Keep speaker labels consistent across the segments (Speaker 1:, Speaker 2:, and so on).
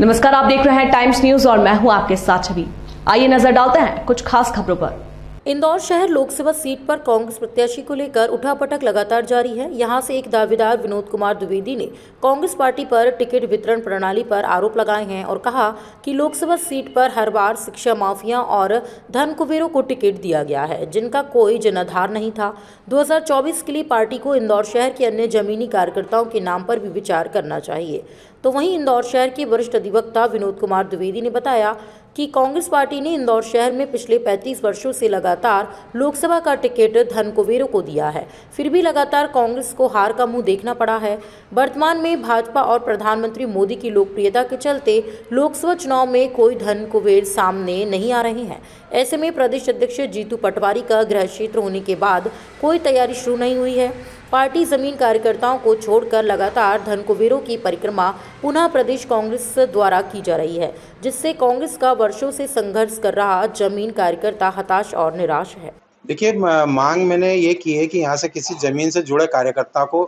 Speaker 1: नमस्कार, आप देख रहे हैं टाइम्स न्यूज और मैं हूं आपके साथ छवि। आइए नजर डालते हैं कुछ खास खबरों पर।
Speaker 2: इंदौर शहर लोकसभा सीट पर कांग्रेस प्रत्याशी को लेकर उठापटक लगातार जारी है। यहां से एक दावेदार विनोद कुमार द्विवेदी ने कांग्रेस पार्टी पर टिकट वितरण प्रणाली पर आरोप लगाए हैं और कहा कि लोकसभा सीट पर हर बार शिक्षा माफिया और धन कुबेरों को टिकट दिया गया है, जिनका कोई जनाधार नहीं था। 2024 के लिए पार्टी को इंदौर शहर के अन्य जमीनी कार्यकर्ताओं के नाम पर भी विचार करना चाहिए। तो वहीं इंदौर शहर के वरिष्ठ अधिवक्ता विनोद कुमार द्विवेदी ने बताया कि कांग्रेस पार्टी ने इंदौर शहर में पिछले 35 वर्षों से लगातार लोकसभा का टिकट धन कुबेरों को दिया है, फिर भी लगातार कांग्रेस को हार का मुंह देखना पड़ा है। वर्तमान में भाजपा और प्रधानमंत्री मोदी की लोकप्रियता के चलते लोकसभा चुनाव में कोई धन कुबेर सामने नहीं आ रहे हैं। ऐसे में प्रदेश अध्यक्ष जीतू पटवारी का गृह क्षेत्र होने के बाद कोई तैयारी शुरू नहीं हुई है। पार्टी जमीन कार्यकर्ताओं को छोड़कर लगातार धन कुबेरों की परिक्रमा पुनः प्रदेश कांग्रेस द्वारा की जा रही है, जिससे कांग्रेस का वर्षों से संघर्ष कर रहा जमीन कार्यकर्ता हताश और निराश है।
Speaker 3: देखिए, मांग मैंने ये की है कि यहाँ से किसी जमीन से जुड़े कार्यकर्ता को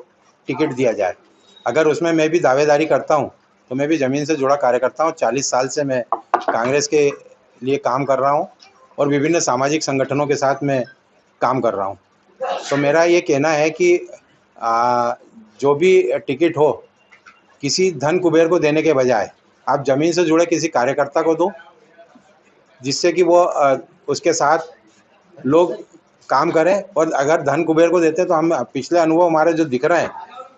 Speaker 3: टिकट दिया जाए। अगर उसमें मैं भी दावेदारी करता हूँ तो मैं भी ज़मीन से जुड़ा कार्यकर्ता हूँ। 40 साल से मैं कांग्रेस के लिए काम कर रहा हूँ और विभिन्न सामाजिक संगठनों के साथ मैं काम कर रहा हूँ। तो मेरा ये कहना है कि जो भी टिकट हो किसी धन कुबेर को देने के बजाय आप ज़मीन से जुड़े किसी कार्यकर्ता को दो, जिससे कि वो उसके साथ लोग काम करें। और अगर धन कुबेर को देते तो हम पिछले अनुभव हमारे जो दिख रहे हैं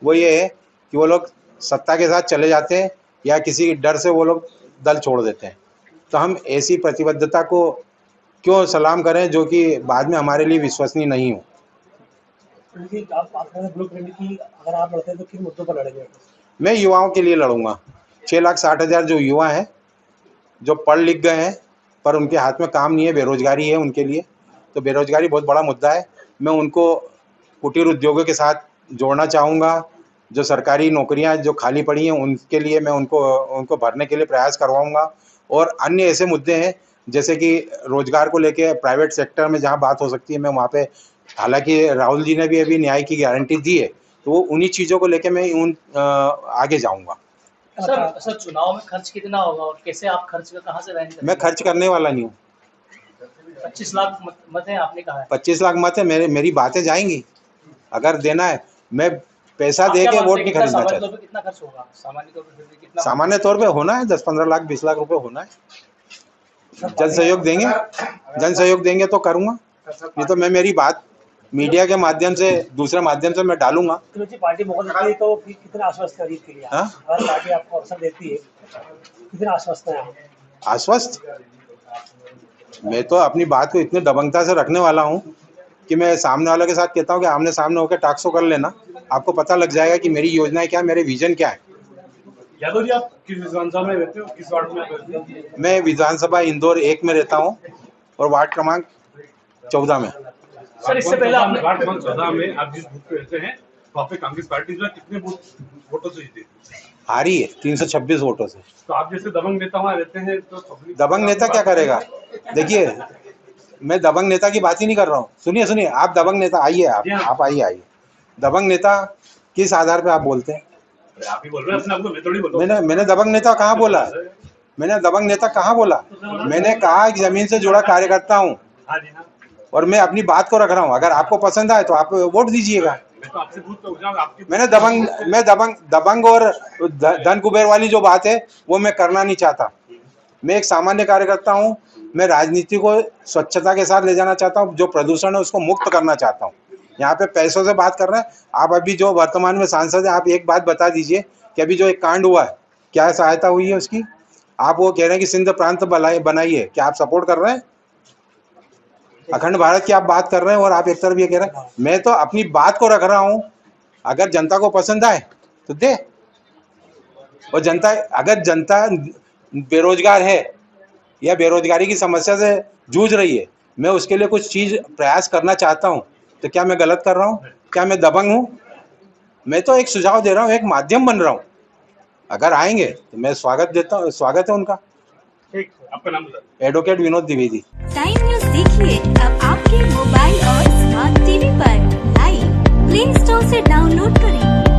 Speaker 3: वो ये है कि वो लोग सत्ता के साथ चले जाते हैं या किसी डर से वो लोग दल छोड़ देते हैं। तो हम ऐसी प्रतिबद्धता को क्यों सलाम करें जो कि बाद में हमारे लिए विश्वसनीय नहीं हो।
Speaker 4: अगर आप लड़ते हैं तो किन मुद्दों पर लड़ेंगे?
Speaker 3: मैं युवाओं के लिए लड़ूंगा। 6,60,000 जो युवा हैं, जो पढ़ लिख गए हैं पर उनके हाथ में काम नहीं है, बेरोजगारी है उनके लिए। तो बेरोजगारी बहुत बड़ा मुद्दा है। मैं उनको कुटीर उद्योगों के साथ जोड़ना चाहूँगा। जो सरकारी नौकरियां जो खाली पड़ी हैं उनके लिए मैं उनको भरने के लिए प्रयास करवाऊँगा। और अन्य ऐसे मुद्दे हैं जैसे कि रोजगार को लेके प्राइवेट सेक्टर में जहाँ बात हो सकती है मैं वहाँ पे, हालांकि राहुल जी ने भी अभी न्याय की गारंटी दी है, तो वो उन्हीं चीज़ों को लेके मैं आगे जाऊँगा।
Speaker 4: सर चुनाव में खर्च कितना होगा और कैसे आप खर्च का कहाँ से अरेंज करेंगे?
Speaker 3: मैं खर्च करने वाला नहीं हूँ।
Speaker 4: 25 लाख मत है आपने कहा है।
Speaker 3: 25 लाख मत है, मेरी बातें जाएंगी। अगर देना है मैं पैसा दे के वोट नहीं खरीदना चाहता।
Speaker 4: कितना खर्च होगा सामान्य तौर पर? कितना
Speaker 3: सामान्य तौर पे होना है 10-15 लाख 20 लाख रुपए होना है। जन सहयोग देंगे तो करूँगा, नहीं तो मैं मेरी बात मीडिया के माध्यम से दूसरे माध्यम से मैं डालूंगा।
Speaker 4: पार्टी मौका देती है तो कितना आश्वस्त है के लिए? अगर पार्टी आपको अवसर देती है कितना आश्वस्त है?
Speaker 3: आश्वस्त मैं तो अपनी बात को इतने दबंगता से रखने वाला हूँ कि मैं सामने वालों के साथ कहता हूँ कि आमने सामने होकर टाक्सो कर लेना, आपको पता लग जाएगा कि मेरी योजनाएं क्या, मेरे विजन क्या है।
Speaker 4: यादव जी, आप किस विधानसभा में रहते हो, किस वार्ड में रहते हो?
Speaker 3: मैं विधानसभा इंदौर 1 में रहता हूँ और वार्ड क्रमांक 14 में।
Speaker 4: सर, इससे पहले आपने वार्ड क्रमांक 14 में आप जिस बूथ पे रहते हैं वहाँ पे कांग्रेस पार्टी जो है कितने वोटों से जीती?
Speaker 3: हारी है 326 वोटों से।
Speaker 4: तो आप जैसे दबंग नेता वहाँ रहते हैं तो
Speaker 3: दबंग नेता क्या करेगा? देखिए, मैं दबंग नेता की बात ही नहीं कर रहा हूँ। सुनिए, आप दबंग नेता आइए, आप आइए। दबंग नेता किस आधार पे आप बोलते हैं?
Speaker 4: आप ही बोल रहे हैं अपने आप को, मैं थोड़ी बोल रहा हूँ।
Speaker 3: मैंने दबंग नेता कहाँ बोला? मैंने दबंग नेता कहाँ बोला? मैंने कहा कि जमीन से जुड़ा कार्यकर्ता हूँ और मैं अपनी बात को रख रहा हूँ। अगर आपको पसंद आए तो आप वोट दीजिएगा। मैं दबंग और धन कुबेर वाली जो बात है वो मैं करना नहीं चाहता। मैं एक सामान्य कार्यकर्ता हूँ। मैं राजनीति को स्वच्छता के साथ ले जाना चाहता हूँ। जो प्रदूषण है उसको मुक्त करना चाहता हूँ। यहाँ पे पैसों से बात कर रहे हैं आप। अभी जो वर्तमान में सांसद है, आप एक बात बता दीजिए कि अभी जो एक कांड हुआ है क्या सहायता हुई है उसकी? आप वो कह रहे हैं कि सिंध प्रांत बनाइए, क्या आप सपोर्ट कर रहे हैं? अखंड भारत की आप बात कर रहे हैं और आप एक तरफ ये कह रहे हैं। मैं तो अपनी बात को रख रहा हूँ। अगर जनता को पसंद आए तो दे। और अगर जनता बेरोजगार है या बेरोजगारी की समस्या से जूझ रही है, मैं उसके लिए कुछ चीज प्रयास करना चाहता हूँ, तो क्या मैं गलत कर रहा हूँ? क्या मैं दबंग हूँ? मैं तो एक सुझाव दे रहा हूँ, एक माध्यम बन रहा हूँ। अगर आएंगे तो मैं स्वागत है उनका।
Speaker 4: ठीक, आपका नाम बताइए।
Speaker 3: Advocate Vinod Dwivedi.
Speaker 5: Time news देखिए अब आपके मोबाइल और स्मार्ट टीवी पर लाइव प्ले स्टोर से डाउनलोड करें।